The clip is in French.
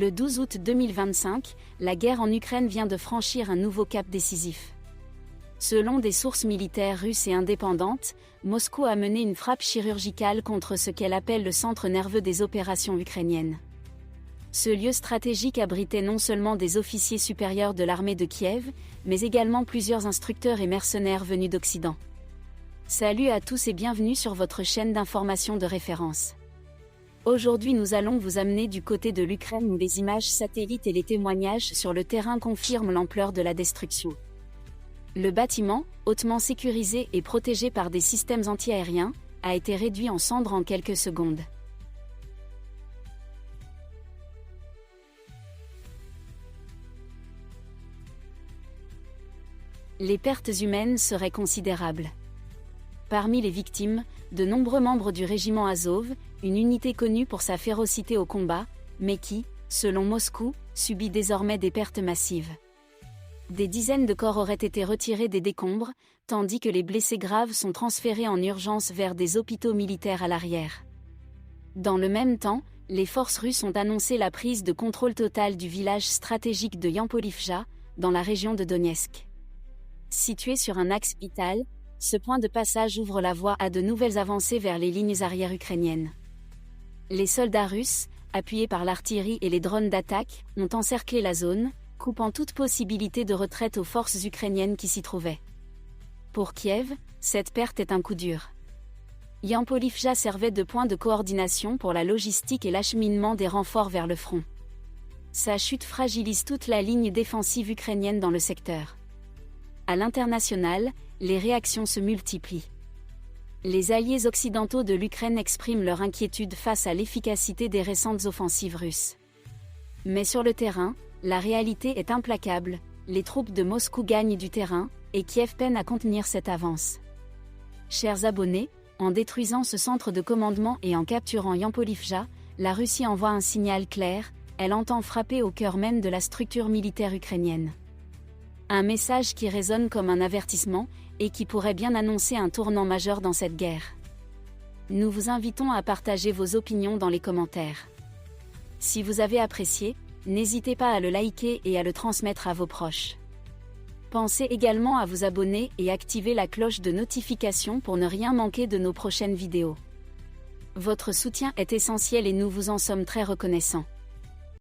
Le 12 août 2025, la guerre en Ukraine vient de franchir un nouveau cap décisif. Selon des sources militaires russes et indépendantes, Moscou a mené une frappe chirurgicale contre ce qu'elle appelle le centre nerveux des opérations ukrainiennes. Ce lieu stratégique abritait non seulement des officiers supérieurs de l'armée de Kiev, mais également plusieurs instructeurs et mercenaires venus d'Occident. Salut à tous et bienvenue sur votre chaîne d'information de référence. Aujourd'hui nous allons vous amener du côté de l'Ukraine où les images satellites et les témoignages sur le terrain confirment l'ampleur de la destruction. Le bâtiment, hautement sécurisé et protégé par des systèmes anti-aériens, a été réduit en cendres en quelques secondes. Les pertes humaines seraient considérables. Parmi les victimes, de nombreux membres du régiment Azov, une unité connue pour sa férocité au combat, mais qui, selon Moscou, subit désormais des pertes massives. Des dizaines de corps auraient été retirés des décombres, tandis que les blessés graves sont transférés en urgence vers des hôpitaux militaires à l'arrière. Dans le même temps, les forces russes ont annoncé la prise de contrôle total du village stratégique de Yampolivja, dans la région de Donetsk. Situé sur un axe vital, ce point de passage ouvre la voie à de nouvelles avancées vers les lignes arrières ukrainiennes. Les soldats russes, appuyés par l'artillerie et les drones d'attaque, ont encerclé la zone, coupant toute possibilité de retraite aux forces ukrainiennes qui s'y trouvaient. Pour Kiev, cette perte est un coup dur. Yampolivja servait de point de coordination pour la logistique et l'acheminement des renforts vers le front. Sa chute fragilise toute la ligne défensive ukrainienne dans le secteur. À l'international, les réactions se multiplient. Les alliés occidentaux de l'Ukraine expriment leur inquiétude face à l'efficacité des récentes offensives russes. Mais sur le terrain, la réalité est implacable, les troupes de Moscou gagnent du terrain, et Kiev peine à contenir cette avance. Chers abonnés, en détruisant ce centre de commandement et en capturant Yampolivja, la Russie envoie un signal clair, elle entend frapper au cœur même de la structure militaire ukrainienne. Un message qui résonne comme un avertissement, et qui pourrait bien annoncer un tournant majeur dans cette guerre. Nous vous invitons à partager vos opinions dans les commentaires. Si vous avez apprécié, n'hésitez pas à le liker et à le transmettre à vos proches. Pensez également à vous abonner et activer la cloche de notification pour ne rien manquer de nos prochaines vidéos. Votre soutien est essentiel et nous vous en sommes très reconnaissants.